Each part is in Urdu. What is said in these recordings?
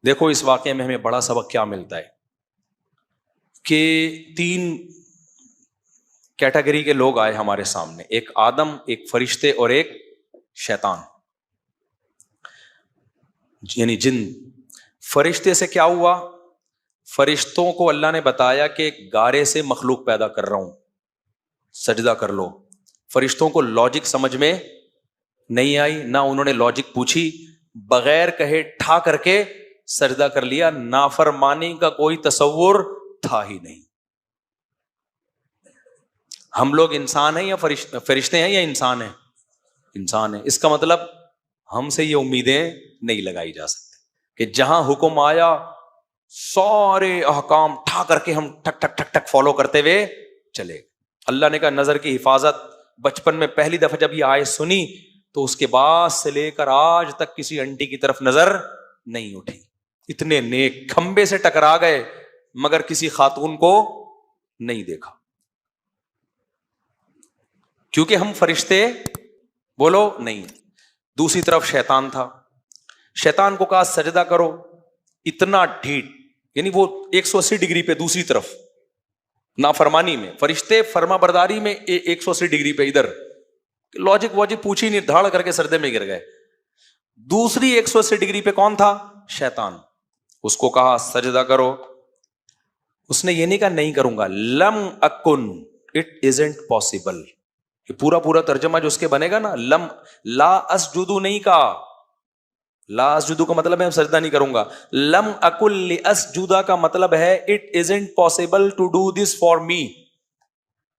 دیکھو اس واقعے میں ہمیں بڑا سبق کیا ملتا ہے کہ 3 کیٹیگری کے لوگ آئے ہمارے سامنے، ایک آدم، ایک فرشتے اور ایک شیطان، یعنی جن۔ فرشتے سے کیا ہوا؟ فرشتوں کو اللہ نے بتایا کہ گارے سے مخلوق پیدا کر رہا ہوں، سجدہ کر لو۔ فرشتوں کو لاجک سمجھ میں نہیں آئی، نہ انہوں نے لاجک پوچھی، بغیر کہے ٹھا کر کے سجدہ کر لیا۔ نافرمانی کا کوئی تصور تھا ہی نہیں۔ ہم لوگ انسان ہیں یا فرشتے ہیں یا انسان ہیں؟ انسان ہیں۔ اس کا مطلب ہم سے یہ امیدیں نہیں لگائی جا سکتی کہ جہاں حکم آیا سارے احکام ٹھا کر کے ہم ٹھک ٹھک ٹھک ٹھک فالو کرتے ہوئے چلے۔ اللہ نے کہا نظر کی حفاظت۔ بچپن میں پہلی دفعہ جب یہ آیت سنی تو اس کے بعد سے لے کر آج تک کسی انٹی کی طرف نظر نہیں اٹھی۔ اتنے نیک، کھمبے سے ٹکرا گئے مگر کسی خاتون کو نہیں دیکھا، کیونکہ ہم فرشتے بولو نہیں۔ دوسری طرف شیطان تھا، شیطان کو کہا سجدہ کرو، اتنا ڈھیٹ، یعنی وہ 180 ڈگری پہ دوسری طرف نافرمانی میں، فرشتے فرما برداری میں 180 ڈگری پہ ادھر، لاجک واجک پوچھی نہیں، دھاڑ کر کے سردے میں گر گئے۔ دوسری 180 ڈگری پہ کون تھا؟ شیطان۔ اس کو کہا سجدہ کرو، اس نے یہ نہیں کہا نہیں کروں گا، لم اکن، اٹ ازنٹ پاسبل۔ یہ پورا ترجمہ جو اس کے بنے گا نا، لا اسجدو نہیں کہا، لا اسجدو کا مطلب ہے سجدہ نہیں کروں گا، لم اکل لاسجدا کا مطلب ہے it isn't possible to do this for me.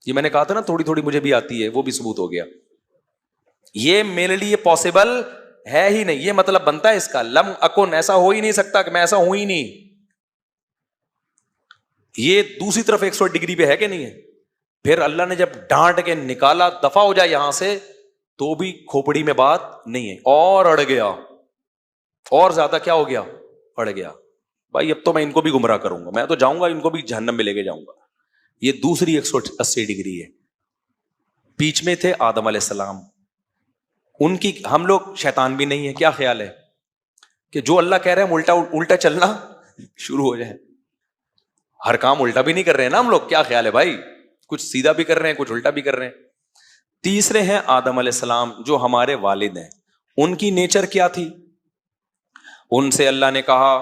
یہ میں نے کہا تھا نا تھوڑی تھوڑی مجھے بھی آتی ہے، وہ بھی ثبوت ہو گیا، یہ میرے لیے پاسبل ہے ہی نہیں۔ یہ مطلب بنتا ہے اس کا، لم اکن، ایسا ہو ہی نہیں سکتا کہ میں ایسا ہوں ہی نہیں۔ یہ دوسری طرف 180 ڈگری پہ ہے کہ نہیں ہے؟ پھر اللہ نے جب ڈانٹ کے نکالا دفع ہو جائے یہاں سے، تو بھی کھوپڑی میں بات نہیں ہے، اور اڑ گیا، اور زیادہ کیا ہو گیا؟ اڑ گیا۔ بھائی اب تو میں ان کو بھی گمراہ کروں گا، میں تو جاؤں گا ان کو بھی جہنم میں لے کے جاؤں گا۔ یہ دوسری 180 ڈگری ہے۔ بیچ میں تھے آدم علیہ السلام، ان کی، ہم لوگ شیطان بھی نہیں ہے۔ کیا خیال ہے کہ جو اللہ کہہ رہے ہیں الٹا چلنا شروع ہو جائے؟ ہر کام الٹا بھی نہیں کر رہے ہیں نا ہم لوگ، کیا خیال ہے بھائی؟ کچھ سیدھا بھی کر رہے ہیں، کچھ الٹا بھی کر رہے ہیں۔ تیسرے ہیں آدم علیہ السلام جو ہمارے والد ہیں، ان کی نیچر کیا تھی؟ ان سے اللہ نے کہا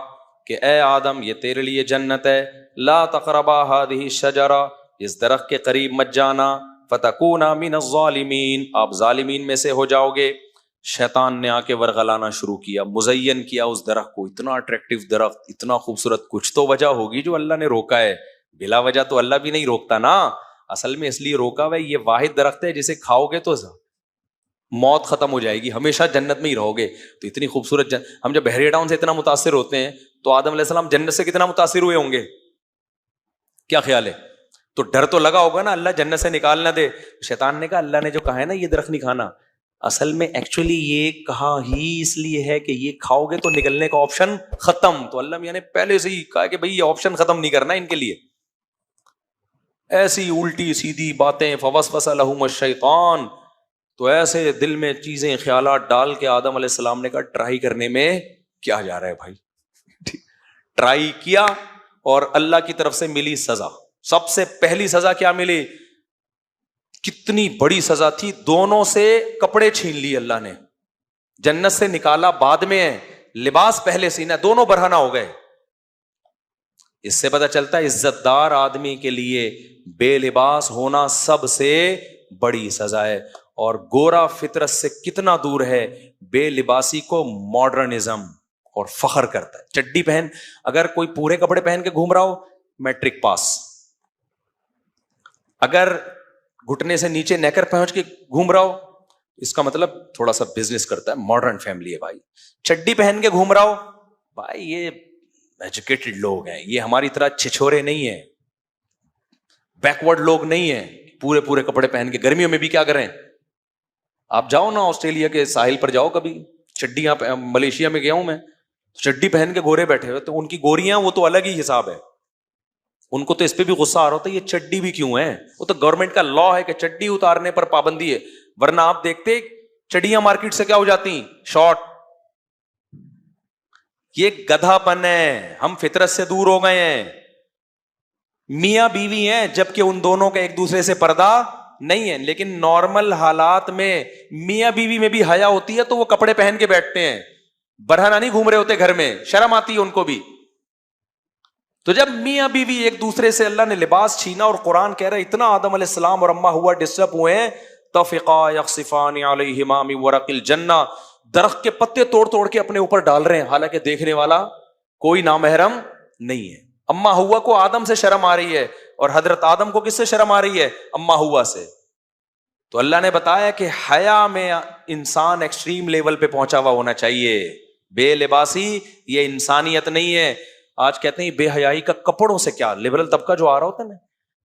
کہ اے آدم یہ تیرے لیے جنت ہے، لا تقربا ہذہ الشجرہ، اس درخت کے قریب مت جانا، فتکونا من الظالمین، آپ ظالمین میں سے ہو جاؤ گے۔ شیطان نے آ کے ورغلانا شروع کیا، مزین کیا اس درخت کو، اتنا اٹریکٹیو درخت، اتنا خوبصورت، کچھ تو وجہ ہوگی جو اللہ نے روکا ہے، بلا وجہ تو اللہ بھی نہیں روکتا نا۔ اصل میں اس لیے روکا ہوا ہے، یہ واحد درخت ہے جسے کھاؤ گے تو موت ختم ہو جائے گی، ہمیشہ جنت میں ہی رہو گے۔ تو اتنی خوبصورت ہم جب بحیرہ ڈاؤن سے اتنا متاثر ہوتے ہیں تو آدم علیہ السلام جنت سے کتنا متاثر ہوئے ہوں گے؟ کیا خیال ہے؟ تو ڈر تو لگا ہوگا نا اللہ جنت سے نکال نہ دے۔ شیطان نے کہا اللہ نے جو کہا ہے نا یہ درخت نہیں کھانا، اصل میں ایکچولی یہ کہا ہی اس لیے ہے کہ یہ کھاؤ گے تو نکلنے کا آپشن ختم۔ تو اللہ میاں نے پہلے سے ہی کہا کہ بھئی یہ آپشن ختم نہیں کرنا ان کے لیے۔ ایسی الٹی سیدھی باتیں، فوسوس لہم الشیطان، تو ایسے دل میں چیزیں خیالات ڈال کے آدم علیہ السلام نے کہا ٹرائی کرنے میں کیا جا رہا ہے بھائی۔ ٹرائی کیا اور اللہ کی طرف سے ملی سزا۔ سب سے پہلی سزا کیا ملی؟ کتنی بڑی سزا تھی، دونوں سے کپڑے چھین لیے اللہ نے، جنت سے نکالا بعد میں ہے، لباس پہلے سینا، دونوں برہنہ ہو گئے۔ اس سے پتہ چلتا ہے عزت دار آدمی کے لیے بے لباس ہونا سب سے بڑی سزا ہے، اور گورا فطرت سے کتنا دور ہے بے لباسی کو ماڈرنزم، اور فخر کرتا ہے۔ چڈی پہن، اگر کوئی پورے کپڑے پہن کے گھوم رہا ہو میٹرک پاس، اگر گھٹنے سے نیچے نیکر پہنچ کے گھوم رہا ہو اس کا مطلب تھوڑا سا بزنس کرتا ہے، ماڈرن فیملی ہے بھائی۔ چڈی پہن کے گھوم رہا ہو بھائی یہ ایجوکیٹڈ لوگ ہیں، یہ ہماری طرح چھچورے نہیں ہیں، بیکورڈ لوگ نہیں ہیں۔ پورے کپڑے پہن کے گرمیوں میں بھی کیا کریں؟ آپ جاؤ نا آسٹریلیا کے ساحل پر جاؤ کبھی، چڈیاں، ملیشیا میں گیا ہوں میں، چڈی پہن کے گورے بیٹھے ہوئے، تو ان کی گوریاں وہ تو الگ ہی حساب ہے، ان کو تو اس پہ بھی غصہ آ رہا ہوتا ہے یہ چڈی بھی کیوں ہے، وہ تو گورنمنٹ کا لا ہے کہ چڈی اتارنے پر پابندی ہے، ورنہ آپ دیکھتے چڈیاں مارکیٹ سے کیا ہو جاتی، شارٹ۔ یہ گدھا پن ہے, ہم فطرت سے دور ہو گئے ہیں. میاں بیوی ہیں جبکہ ان دونوں کا ایک دوسرے سے پردہ نہیں ہے, لیکن نارمل حالات میں میاں بیوی میں بھی حیا ہوتی ہے تو وہ کپڑے پہن کے بیٹھتے ہیں, برہنہ نہیں گھوم رہے ہوتے گھر میں, شرم آتی ہے ان کو بھی. تو جب میاں بیوی ایک دوسرے سے اللہ نے لباس چھینا, اور قرآن کہہ رہا ہے اتنا آدم علیہ السلام اور اما ہوا ڈسٹرب ہوئے ہیں, تفقا یخصفان علیہما من ورق الجنہ, درخت کے پتے توڑ توڑ کے اپنے اوپر ڈال رہے ہیں, حالانکہ دیکھنے والا کوئی نامحرم نہیں ہے. اما ہوا کو آدم سے شرم آ رہی ہے, اور حضرت آدم کو کس سے شرم آ رہی ہے؟ اما ہوا سے. تو اللہ نے بتایا کہ حیا میں انسان ایکسٹریم لیول پہ پہنچا ہوا ہونا چاہیے. بے لباسی یہ انسانیت نہیں ہے. آج کہتے ہیں بے حیائی کا کپڑوں سے کیا, لبرل طبقہ جو آ رہا ہوتا ہے نا,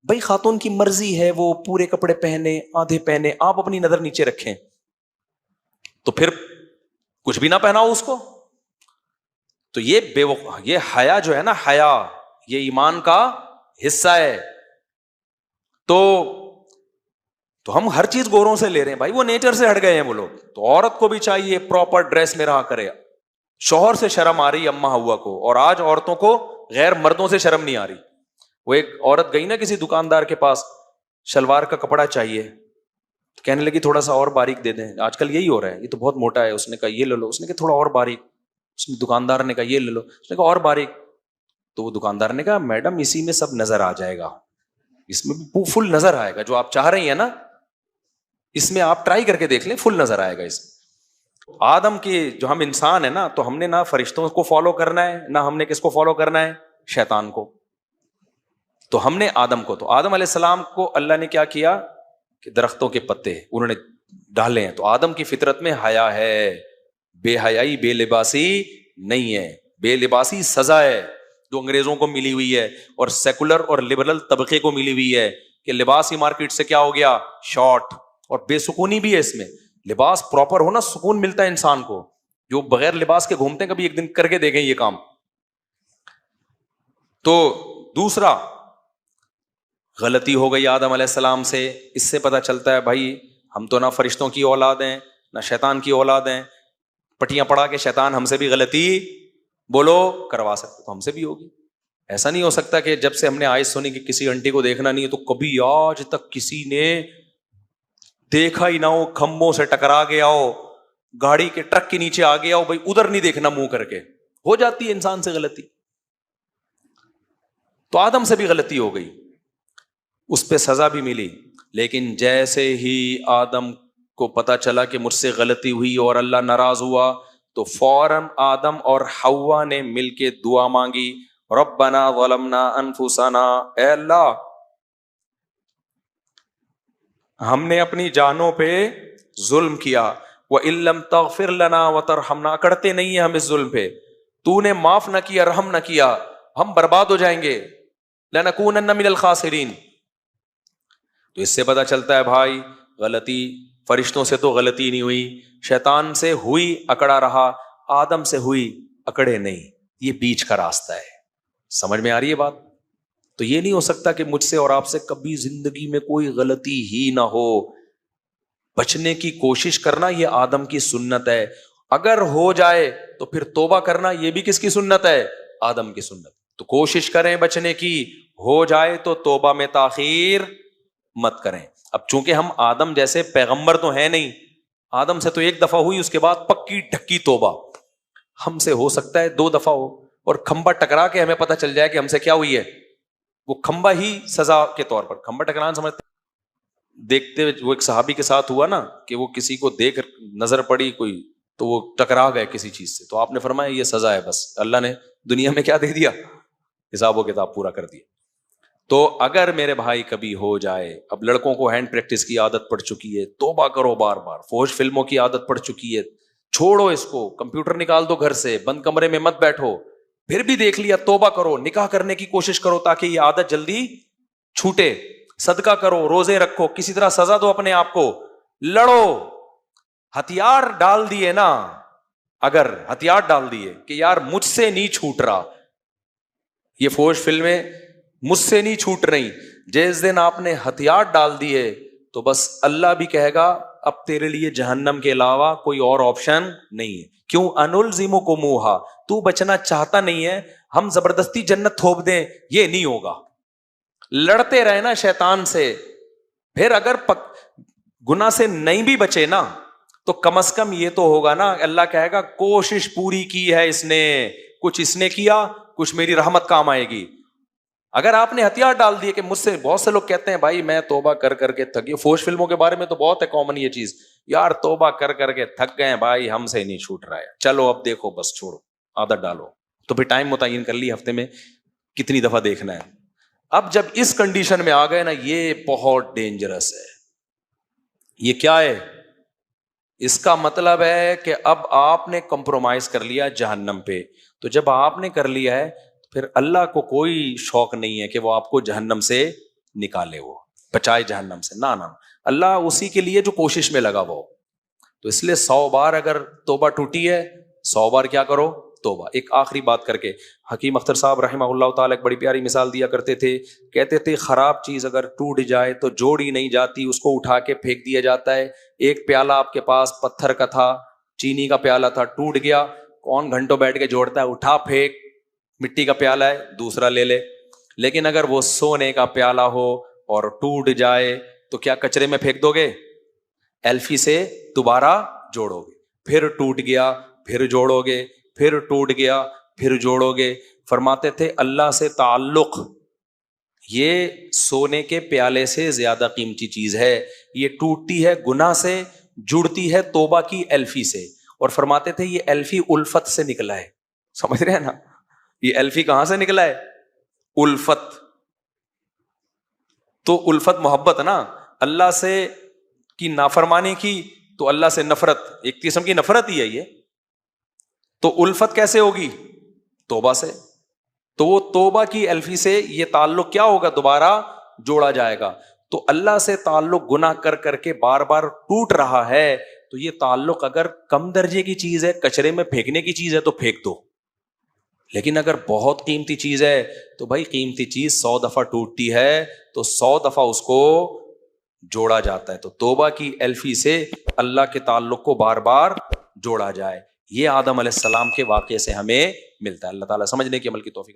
بھائی خاتون کی مرضی ہے وہ پورے کپڑے پہنے آدھے پہنے, آپ اپنی نظر نیچے رکھیں, تو پھر کچھ بھی نہ پہناؤ اس کو. تو یہ حیا جو ہے نا, حیا یہ ایمان کا حصہ ہے. تو ہم ہر چیز گوروں سے لے رہے ہیں بھائی, وہ نیچر سے ہٹ گئے ہیں وہ لوگ. تو عورت کو بھی چاہیے پراپر ڈریس میں رہا کرے. شوہر سے شرم آ رہی اما ہوا کو, اور آج عورتوں کو غیر مردوں سے شرم نہیں آ رہی. وہ ایک عورت گئی نا کسی دکاندار کے پاس, شلوار کا کپڑا چاہیے, تو کہنے لگی تھوڑا سا اور باریک دے دیں, آج کل یہی ہو رہا ہے, یہ تو بہت موٹا ہے. اس نے کہا یہ لے لو, اس نے کہا تھوڑا اور باریک. اس نے دکاندار نے کہا یہ لے لو, اس نے کہا اور باریک. تو وہ دکاندار نے کہا میڈم اسی میں سب نظر آ جائے گا, اس میں بھی فل نظر آئے گا, جو آپ چاہ رہی ہیں نا اس میں آپ ٹرائی کر کے دیکھ لیں, فل نظر آئے گا اس میں. آدم کی جو ہم انسان ہیں نا, تو ہم نے نہ فرشتوں کو فالو کرنا ہے, نہ ہم نے کس کو فالو کرنا ہے, شیطان کو. تو ہم نے آدم کو, تو آدم علیہ السلام کو اللہ نے کیا کیا کہ درختوں کے پتے انہوں نے ڈالے ہیں. تو آدم کی فطرت میں حیا ہے, بے حیائی بے لباسی نہیں ہے. بے لباسی سزا ہے جو انگریزوں کو ملی ہوئی ہے, اور سیکولر اور لبرل طبقے کو ملی ہوئی ہے, کہ لباس ہی مارکیٹ سے کیا ہو گیا, شارٹ. اور بے سکونی بھی ہے اس میں. لباس پراپر ہونا سکون ملتا ہے انسان کو. جو بغیر لباس کے گھومتے ہیں کبھی ایک دن کر کے دیکھیں یہ کام. تو دوسرا غلطی ہو گئی آدم علیہ السلام سے. اس سے پتہ چلتا ہے بھائی ہم تو نہ فرشتوں کی اولاد ہیں نہ شیطان کی اولاد ہیں. پٹیاں پڑھا کے شیطان ہم سے بھی غلطی بولو کروا سکتے, تو ہم سے بھی ہوگی. ایسا نہیں ہو سکتا کہ جب سے ہم نے آیت سنی کہ کسی آنٹی کو دیکھنا نہیں ہے تو کبھی آج تک کسی نے دیکھا ہی نہ ہو, کھمبوں سے ٹکرا گیا ہو, گاڑی کے ٹرک کے نیچے آ گیا ہو, بھائی ادھر نہیں دیکھنا منہ کر کے. ہو جاتی ہے انسان سے غلطی. تو آدم سے بھی غلطی ہو گئی, اس پہ سزا بھی ملی. لیکن جیسے ہی آدم کو پتا چلا کہ مجھ سے غلطی ہوئی اور اللہ ناراض ہوا, تو فوراً آدم اور حوا نے مل کے دعا مانگی, ربنا ظلمنا انفسنا, اے اللہ ہم نے اپنی جانوں پہ ظلم کیا, وَإِن لَّمْ تَغْفِرْ لَنَا وَتَرْحَمْنَا, اکڑتے نہیں ہیں ہم اس ظلم پہ, تو نے معاف نہ کیا رحم نہ کیا, ہم برباد ہو جائیں گے, لَنَكُونَنَّ مِنَ الْخَاسِرِينَ. تو اس سے پتہ چلتا ہے بھائی غلطی فرشتوں سے تو غلطی نہیں ہوئی, شیطان سے ہوئی اکڑا رہا, آدم سے ہوئی اکڑے نہیں. یہ بیچ کا راستہ ہے. سمجھ میں آ رہی ہے بات؟ تو یہ نہیں ہو سکتا کہ مجھ سے اور آپ سے کبھی زندگی میں کوئی غلطی ہی نہ ہو. بچنے کی کوشش کرنا یہ آدم کی سنت ہے. اگر ہو جائے تو پھر توبہ کرنا یہ بھی کس کی سنت ہے؟ آدم کی سنت. تو کوشش کریں بچنے کی, ہو جائے تو توبہ میں تاخیر مت کریں. اب چونکہ ہم آدم جیسے پیغمبر تو ہیں نہیں, آدم سے تو ایک دفعہ ہوئی, اس کے بعد پکی ڈھکی توبہ. ہم سے ہو سکتا ہے 2 دفعہ ہو, اور کھمبا ٹکرا کے ہمیں پتہ چل جائے کہ ہم سے کیا ہوئی ہے. وہ کھمبا ہی سزا کے طور پر, کھمبا ٹکرانا سمجھتے دیکھتے ہوئے, وہ ایک صحابی کے ساتھ ہوا نا کہ وہ کسی کو دیکھ نظر پڑی کوئی, تو وہ ٹکرا گئے کسی چیز سے, تو آپ نے فرمایا یہ سزا ہے, بس اللہ نے دنیا میں کیا دے دیا, حساب و کتاب پورا کر دیا. تو اگر میرے بھائی کبھی ہو جائے, اب لڑکوں کو ہینڈ پریکٹس کی عادت پڑ چکی ہے, توبہ کرو بار بار. فوج فلموں کی عادت پڑ چکی ہے, چھوڑو اس کو, کمپیوٹر نکال دو گھر سے, بند کمرے میں مت بیٹھو. پھر بھی دیکھ لیا, توبہ کرو, نکاح کرنے کی کوشش کرو تاکہ یہ عادت جلدی چھوٹے. صدقہ کرو, روزے رکھو, کسی طرح سزا دو اپنے آپ کو, لڑو. ہتھیار ڈال دیے نا, اگر ہتھیار ڈال دیے کہ یار مجھ سے نہیں چھوٹ رہا, یہ فوج فلمیں مجھ سے نہیں چھوٹ رہی, جس دن آپ نے ہتھیار ڈال دیے تو بس اللہ بھی کہے گا اب تیرے لیے جہنم کے علاوہ کوئی اور آپشن نہیں ہے. کیوں؟ انلزمکموہا، تو بچنا چاہتا نہیں ہے، ہم زبردستی جنت تھوپ دیں، یہ نہیں ہوگا. لڑتے رہے نا شیطان سے. پھر اگر گناہ سے نہیں بھی بچے نا تو کم از کم یہ تو ہوگا نا، اللہ کہے گا کوشش پوری کی ہے اس نے، کچھ اس نے کیا، کچھ میری رحمت کام آئے گی. اگر آپ نے ہتھیار ڈال دیے، کہ مجھ سے بہت سے لوگ کہتے ہیں بھائی میں توبہ کر کر کے تھک گیا، فوش فلموں کے بارے میں تو بہت ہے کامن یہ چیز، یار توبہ کر کر کے تھک گئے بھائی، ہم سے نہیں چھوٹ رہا ہے، چلو اب دیکھو بس چھوڑو، عادت ڈالو. تو پھر ٹائم متعین کر لی ہفتے میں کتنی دفعہ دیکھنا ہے. اب جب اس کنڈیشن میں آ گئے نا، یہ بہت ڈینجرس ہے. یہ کیا ہے؟ اس کا مطلب ہے کہ اب آپ نے کمپرومائز کر لیا جہنم پہ. تو جب آپ نے کر لیا ہے پھر اللہ کو کوئی شوق نہیں ہے کہ وہ آپ کو جہنم سے نکالے، وہ بچائے جہنم سے، نہ اللہ اسی کے لیے جو کوشش میں لگا وہ. تو اس لیے 100 بار اگر توبہ ٹوٹی ہے، 100 بار کیا کرو؟ توبہ. ایک آخری بات کر کے، حکیم اختر صاحب رحمہ اللہ تعالیٰ ایک بڑی پیاری مثال دیا کرتے تھے. کہتے تھے خراب چیز اگر ٹوٹ جائے تو جوڑی نہیں جاتی، اس کو اٹھا کے پھینک دیا جاتا ہے. ایک پیالہ آپ کے پاس پتھر کا تھا، چینی کا پیالہ تھا، ٹوٹ گیا، کون گھنٹوں بیٹھ کے جوڑتا ہے؟ اٹھا پھینک. مٹی کا پیالہ ہے دوسرا لے لے. لیکن اگر وہ سونے کا پیالہ ہو اور ٹوٹ جائے تو کیا کچرے میں پھینک دو گے؟ ایلفی سے دوبارہ جوڑو گے. پھر ٹوٹ گیا پھر جوڑو گے، پھر ٹوٹ گیا پھر جوڑو گے. فرماتے تھے اللہ سے تعلق یہ سونے کے پیالے سے زیادہ قیمتی چیز ہے. یہ ٹوٹتی ہے گناہ سے، جڑتی ہے توبہ کی ایلفی سے. اور فرماتے تھے یہ ایلفی الفت سے نکلا ہے. سمجھ رہے ہیں نا؟ یہ ایلفی کہاں سے نکلا ہے؟ الفت. تو الفت محبت نا، اللہ سے کی نافرمانی کی تو اللہ سے نفرت، ایک قسم کی نفرت ہی ہے یہ. تو الفت کیسے ہوگی؟ توبہ سے. تو وہ توبہ کی الفی سے یہ تعلق کیا ہوگا؟ دوبارہ جوڑا جائے گا. تو اللہ سے تعلق گناہ کر کر کے بار بار ٹوٹ رہا ہے، تو یہ تعلق اگر کم درجے کی چیز ہے، کچرے میں پھینکنے کی چیز ہے تو پھینک دو. لیکن اگر بہت قیمتی چیز ہے تو بھائی قیمتی چیز 100 دفعہ ٹوٹتی ہے تو 100 دفعہ اس کو جوڑا جاتا ہے. تو توبہ کی الفی سے اللہ کے تعلق کو بار بار جوڑا جائے. یہ آدم علیہ السلام کے واقعے سے ہمیں ملتا ہے. اللہ تعالیٰ سمجھنے کی عمل کی توفیق